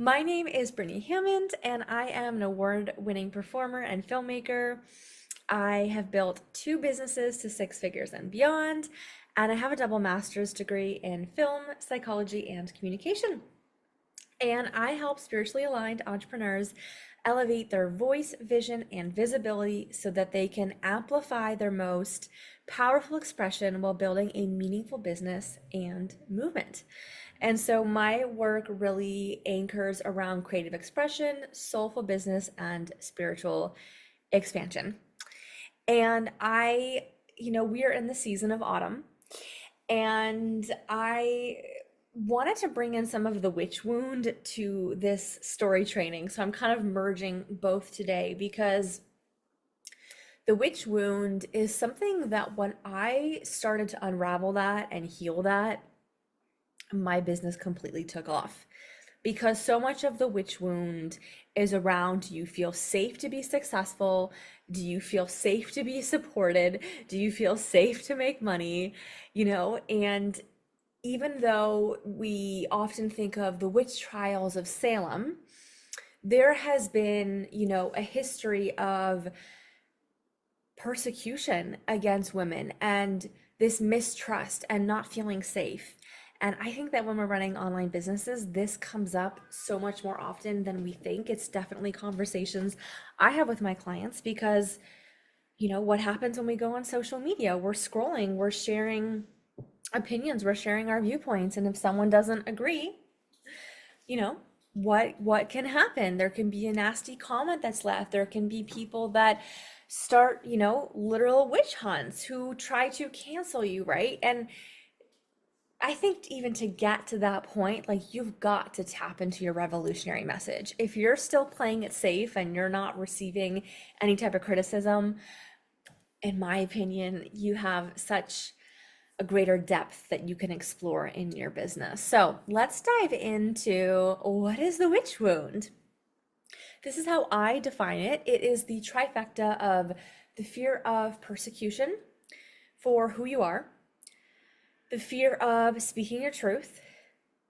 My name is Brittany Hammond, and I am an award-winning performer and filmmaker. I have built 2 businesses to 6 figures and beyond, and I have a double master's degree in film, psychology, and communication. And I help spiritually aligned entrepreneurs elevate their voice, vision, and visibility so that they can amplify their most powerful expression while building a meaningful business and movement. And so my work really anchors around creative expression, soulful business, and spiritual expansion. And we are in the season of autumn, and I wanted to bring in some of the witch wound to this story training. So I'm kind of merging both today because the witch wound is something that when I started to unravel that and heal that, my business completely took off. Because so much of the witch wound is around, do you feel safe to be successful? Do you feel safe to be supported? Do you feel safe to make money? And even though we often think of the witch trials of Salem, there has been, a history of persecution against women and this mistrust and not feeling safe. And I think that when we're running online businesses, this comes up so much more often than we think. It's definitely conversations I have with my clients because, what happens when we go on social media? We're scrolling, we're sharing opinions, we're sharing our viewpoints. And if someone doesn't agree, what can happen? There can be a nasty comment that's left. There can be people that start, literal witch hunts who try to cancel you, right? And I think even to get to that point, like you've got to tap into your revolutionary message. If you're still playing it safe and you're not receiving any type of criticism, in my opinion, you have such a greater depth that you can explore in your business. So let's dive into what is the witch wound? This is how I define it. It is the trifecta of the fear of persecution for who you are, the fear of speaking your truth,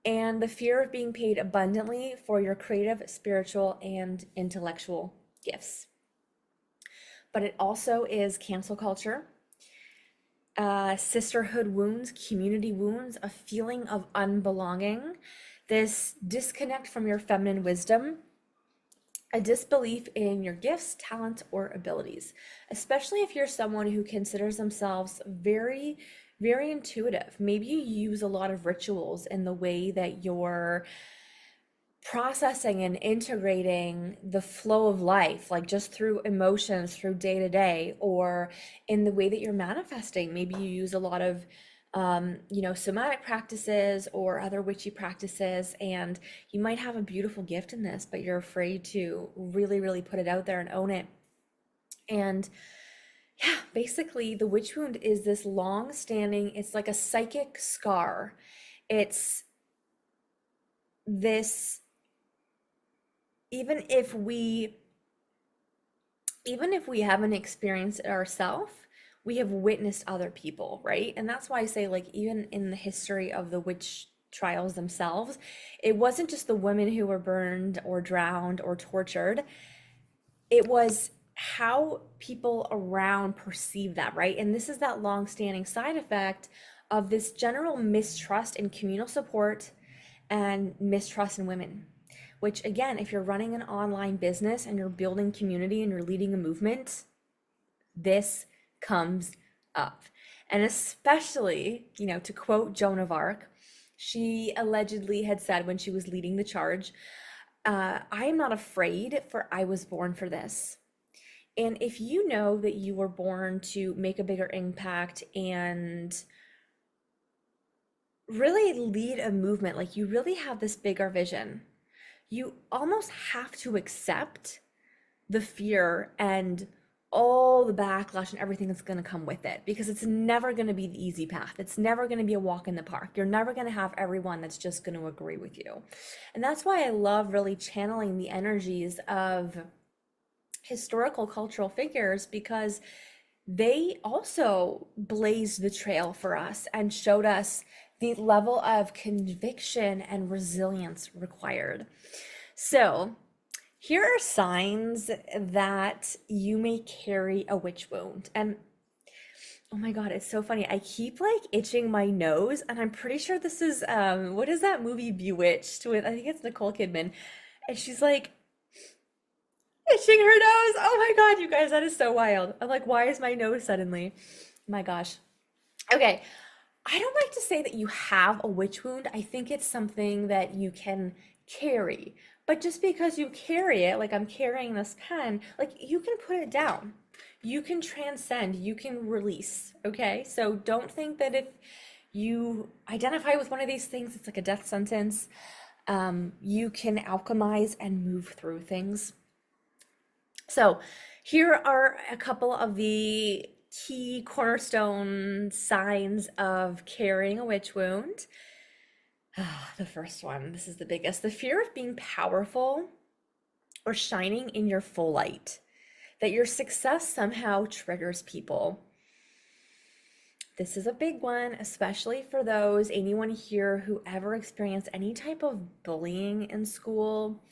and the fear of being paid abundantly for your creative, spiritual, and intellectual gifts. But it also is cancel culture, sisterhood wounds, community wounds, a feeling of unbelonging, this disconnect from your feminine wisdom, a disbelief in your gifts, talents, or abilities, especially if you're someone who considers themselves very, very intuitive. Maybe you use a lot of rituals in the way that you're processing and integrating the flow of life, like just through emotions, through day to day, or in the way that you're manifesting. Maybe you use a lot of somatic practices or other witchy practices, and you might have a beautiful gift in this, but you're afraid to really, really put it out there and own it. And yeah, basically the witch wound is this long-standing, it's like a psychic scar. It's this, even if we haven't experienced it ourselves, we have witnessed other people, right? And that's why I say, like, even in the history of the witch trials themselves, it wasn't just the women who were burned or drowned or tortured. It was how people around perceive that, right? And this is that long-standing side effect of this general mistrust in communal support and mistrust in women, which again, if you're running an online business and you're building community and you're leading a movement, this comes up. And especially, to quote Joan of Arc, she allegedly had said when she was leading the charge, I am not afraid, for I was born for this. And if you know that you were born to make a bigger impact and really lead a movement, like you really have this bigger vision, you almost have to accept the fear and all the backlash and everything that's going to come with it, because it's never going to be the easy path. It's never going to be a walk in the park. You're never going to have everyone that's just going to agree with you. And that's why I love really channeling the energies of historical cultural figures, because they also blazed the trail for us and showed us the level of conviction and resilience required. So here are signs that you may carry a witch wound. And oh my God, it's so funny. I keep like itching my nose, and I'm pretty sure this is what is that movie Bewitched with, I think it's Nicole Kidman. And she's like itching her nose. Oh my God, you guys, that is so wild. I'm like, why is my nose suddenly? My gosh. Okay. I don't like to say that you have a witch wound. I think it's something that you can carry. But just because you carry it, like I'm carrying this pen, like you can put it down. You can transcend, you can release. Okay? So don't think that if you identify with one of these things, it's like a death sentence. You can alchemize and move through things. So here are a couple of the key cornerstone signs of carrying a witch wound. The first one, this is the biggest, the fear of being powerful or shining in your full light, that your success somehow triggers people. This is a big one, especially for anyone here who ever experienced any type of bullying in school,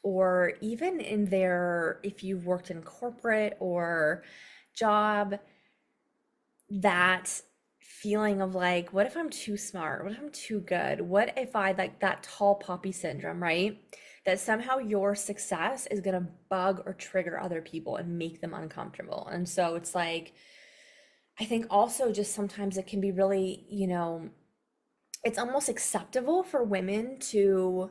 or even if you've worked in corporate or job, that feeling of like, what if I'm too smart? What if I'm too good? What if I like that tall poppy syndrome, right? That somehow your success is going to bug or trigger other people and make them uncomfortable. And so it's like, I think also just sometimes it can be really, it's almost acceptable for women to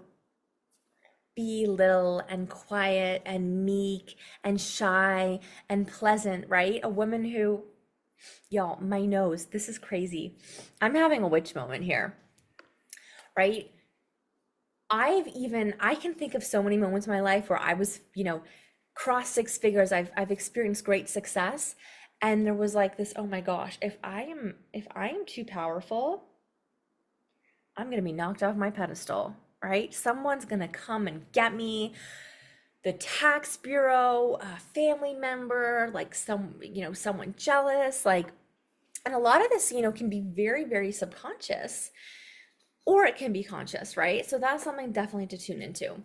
be little and quiet and meek and shy and pleasant, right? A woman who, y'all, my nose, this is crazy. I'm having a witch moment here, right? I can think of so many moments in my life where I was, cross six figures. I've experienced great success. And there was like this, oh my gosh, if I am too powerful, I'm gonna be knocked off my pedestal, right? Someone's gonna come and get me. The tax bureau, a family member, like someone jealous, like, and a lot of this, can be very, very subconscious, or it can be conscious, right? So that's something definitely to tune into.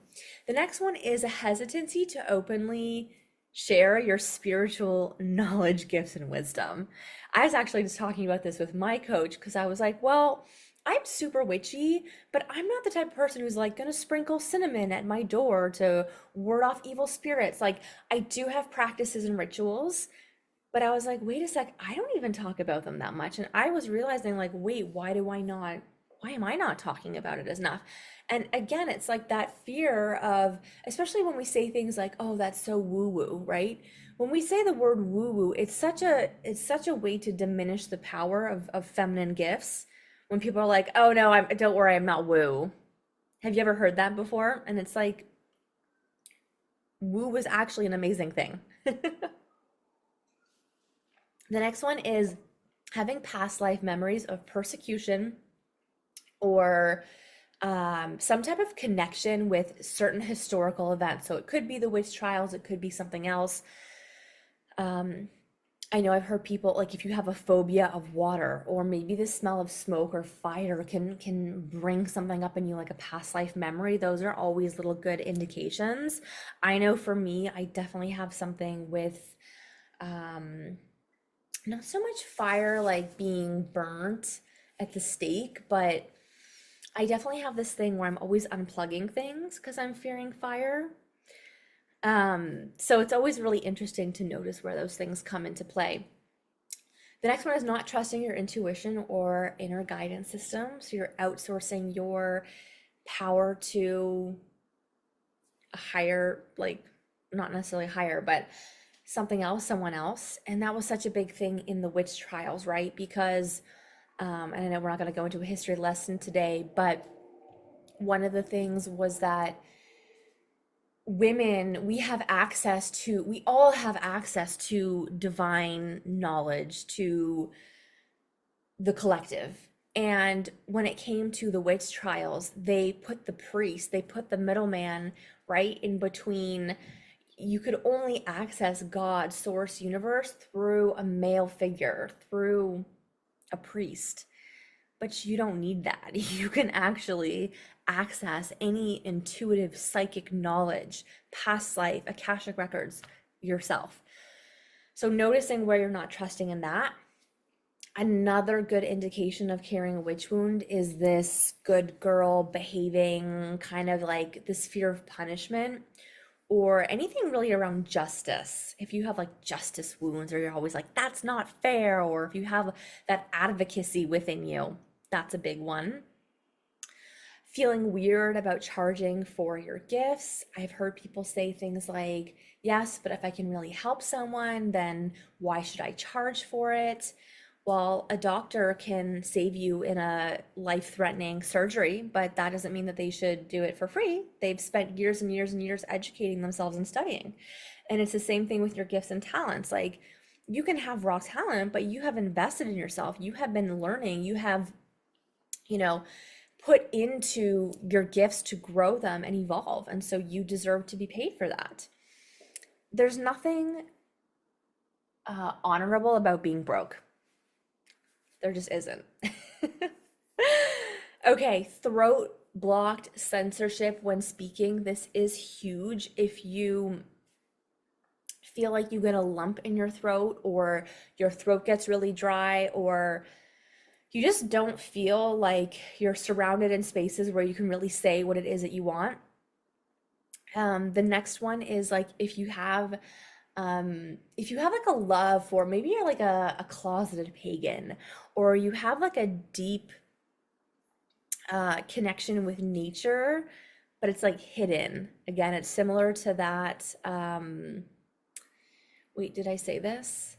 The next one is a hesitancy to openly share your spiritual knowledge, gifts, and wisdom. I was actually just talking about this with my coach because I was like, well, I'm super witchy, but I'm not the type of person who's like gonna sprinkle cinnamon at my door to ward off evil spirits. Like, I do have practices and rituals, but I was like, wait a sec, I don't even talk about them that much. And I was realizing, like, wait, why am I not talking about it as enough? And again, it's like that fear of, especially when we say things like, oh, that's so woo-woo, right? When we say the word woo-woo, it's such a way to diminish the power of feminine gifts. When people are like, oh no, don't worry, I'm not woo. Have you ever heard that before? And it's like, woo was actually an amazing thing. The next one is having past life memories of persecution or some type of connection with certain historical events. So it could be the witch trials, it could be something else. I know I've heard people, like, if you have a phobia of water, or maybe the smell of smoke or fire can bring something up in you, like a past life memory. Those are always little good indications. I know for me, I definitely have something with not so much fire, like being burnt at the stake, but I definitely have this thing where I'm always unplugging things because I'm fearing fire. So it's always really interesting to notice where those things come into play. The next one is not trusting your intuition or inner guidance system. So you're outsourcing your power to a higher, like, not necessarily higher, but something else, someone else. And that was such a big thing in the witch trials, right? Because, and I know we're not going to go into a history lesson today, but one of the things was that women, we all have access to divine knowledge, to the collective. And when it came to the witch trials, they put the priest, they put the middleman right in between. You could only access God, source, universe through a male figure, through a priest. but you don't need that. You can actually access any intuitive psychic knowledge, past life, Akashic records yourself. So noticing where you're not trusting in that. Another good indication of carrying a witch wound is this good girl behaving, kind of like this fear of punishment, or anything really around justice. If you have like justice wounds, or you're always like, that's not fair, or if you have that advocacy within you, that's a big one. Feeling weird about charging for your gifts. I've heard people say things like, yes, but if I can really help someone, then why should I charge for it? Well, a doctor can save you in a life-threatening surgery, but that doesn't mean that they should do it for free. They've spent years and years and years educating themselves and studying. And it's the same thing with your gifts and talents. Like, you can have raw talent, but you have invested in yourself. You have been learning. You have, put into your gifts to grow them and evolve. And so you deserve to be paid for that. There's nothing honorable about being broke. There just isn't. Okay, throat blocked, censorship when speaking. This is huge. If you feel like you get a lump in your throat, or your throat gets really dry, or you just don't feel like you're surrounded in spaces where you can really say what it is that you want. The next one is like if you have like a love for, maybe you're like a closeted pagan, or you have like a deep connection with nature, but it's like hidden. Again, it's similar to that. Wait, did I say this?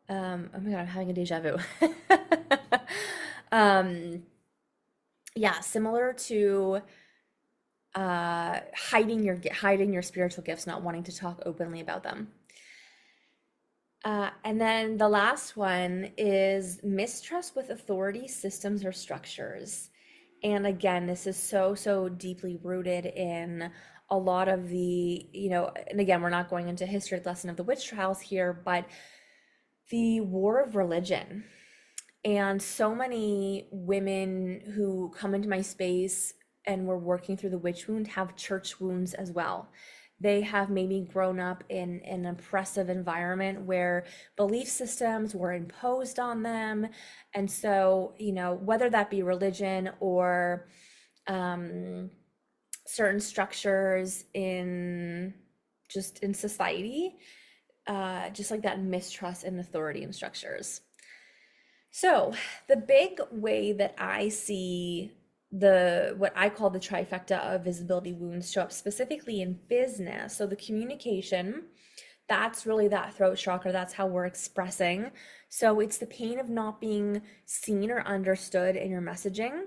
Oh my God, I'm having a deja vu. Yeah, similar to hiding your spiritual gifts, not wanting to talk openly about them. And then the last one is mistrust with authority, systems, or structures. And again, this is so deeply rooted in a lot of the, and again, we're not going into history lesson of the witch trials here, but the war of religion. And so many women who come into my space and we're working through the witch wound have church wounds as well. They have maybe grown up in an oppressive environment where belief systems were imposed on them. And so, whether that be religion or certain structures in society, just like that mistrust in authority and structures. So the big way that I see what I call the trifecta of visibility wounds show up specifically in business. So the communication, that's really that throat chakra. That's how we're expressing. So it's the pain of not being seen or understood in your messaging.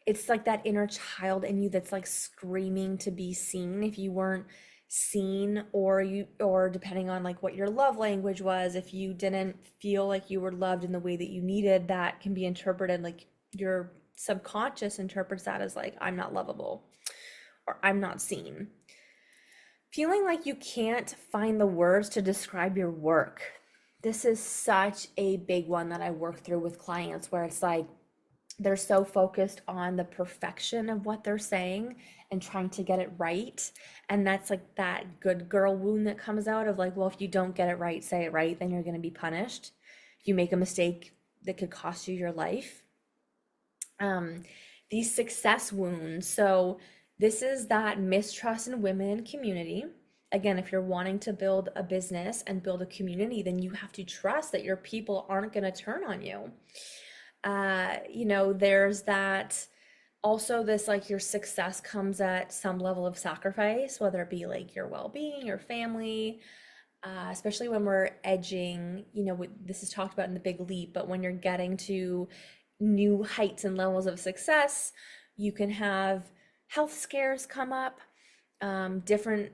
It's like that inner child in you that's like screaming to be seen. If you weren't seen, or depending on like what your love language was, if you didn't feel like you were loved in the way that you needed, that can be interpreted like your subconscious interprets that as like, I'm not lovable, or I'm not seen. Feeling like you can't find the words to describe your work. This is such a big one that I work through with clients, where it's like they're so focused on the perfection of what they're saying and trying to get it right. And that's like that good girl wound that comes out of like, well, if you don't get it right, say it right, then you're going to be punished. If you make a mistake that could cost you your life. These success wounds. So this is that mistrust in women and community. Again, if you're wanting to build a business and build a community, then you have to trust that your people aren't going to turn on you. There's that also, this like your success comes at some level of sacrifice, whether it be like your well-being, your family, especially when we're edging, this is talked about in the big leap, but when you're getting to new heights and levels of success, you can have health scares come up, different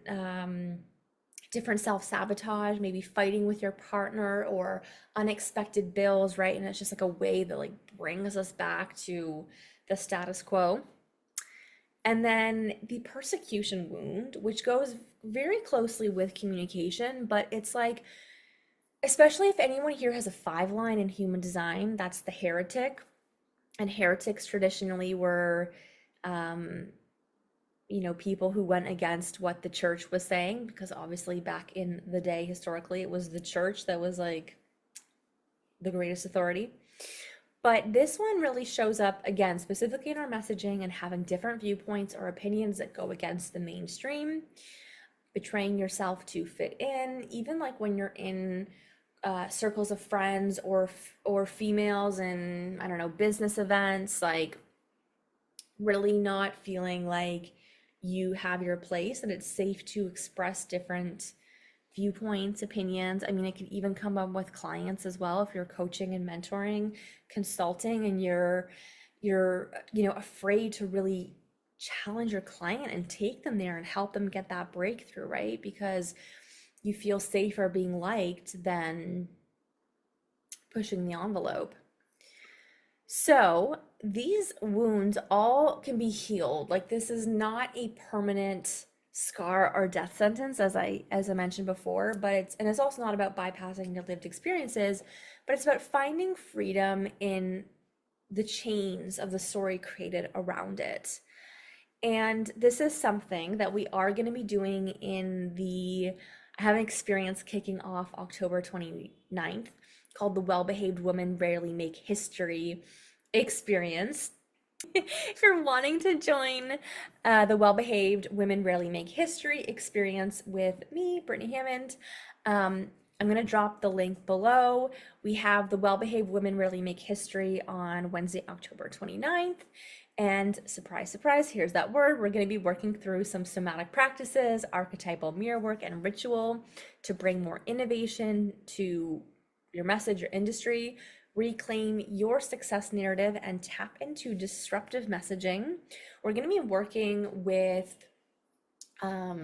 self-sabotage, maybe fighting with your partner, or unexpected bills, right? And it's just like a way that like brings us back to the status quo. And then the persecution wound, which goes very closely with communication, but it's like, especially if anyone here has a 5 line in human design, that's the heretic. And heretics traditionally were, people who went against what the church was saying, because obviously back in the day, historically, it was the church that was like the greatest authority. But this one really shows up again, specifically in our messaging and having different viewpoints or opinions that go against the mainstream, betraying yourself to fit in, even like when you're in circles of friends or females and I don't know, business events, like really not feeling like you have your place and it's safe to express different viewpoints, opinions. I mean, it could even come up with clients as well if you're coaching and mentoring, consulting, and you're afraid to really challenge your client and take them there and help them get that breakthrough, right? Because you feel safer being liked than pushing the envelope. So these wounds all can be healed. Like, this is not a permanent scar or death sentence, as I mentioned before, but it's also not about bypassing your lived experiences, but it's about finding freedom in the chains of the story created around it. And this is something that we are going to be doing I have an experience kicking off October 29th called the Well-Behaved Women Rarely Make History experience. If you're wanting to join the Well-Behaved Women Rarely Make History experience with me, Brittany Hammond, I'm going to drop the link below. We have the Well-Behaved Women Rarely Make History on Wednesday, October 29th. And surprise, surprise, here's that word. We're going to be working through some somatic practices, archetypal mirror work, and ritual to bring more innovation to your message, your industry, reclaim your success narrative, and tap into disruptive messaging. We're going to be working with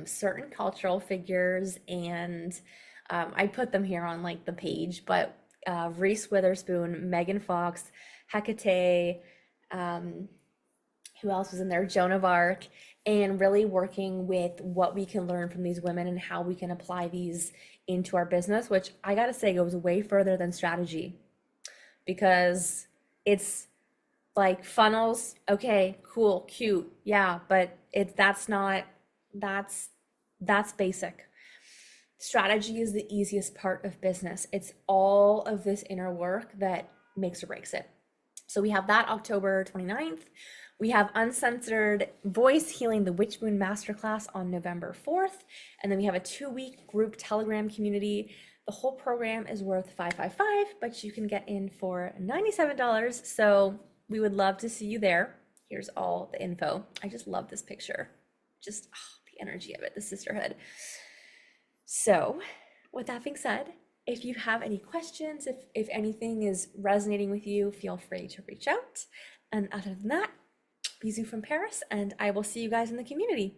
certain cultural figures, and I put them here on like the page, but Reese Witherspoon, Megan Fox, Hecate, who else was in there? Joan of Arc, and really working with what we can learn from these women and how we can apply these into our business, which I gotta say goes way further than strategy, because it's like funnels, okay, cool, cute, yeah, but that's basic. Strategy is the easiest part of business. It's all of this inner work that makes or breaks it. So we have that October 29th. We have Uncensored Voice Healing the Witch Moon Masterclass on November 4th. And then we have a 2-week group Telegram community. The whole program is worth $555, but you can get in for $97. So we would love to see you there. Here's all the info. I just love this picture. Just the energy of it, the sisterhood. So with that being said, if you have any questions, if anything is resonating with you, feel free to reach out. And other than that, bisous from Paris, and I will see you guys in the community.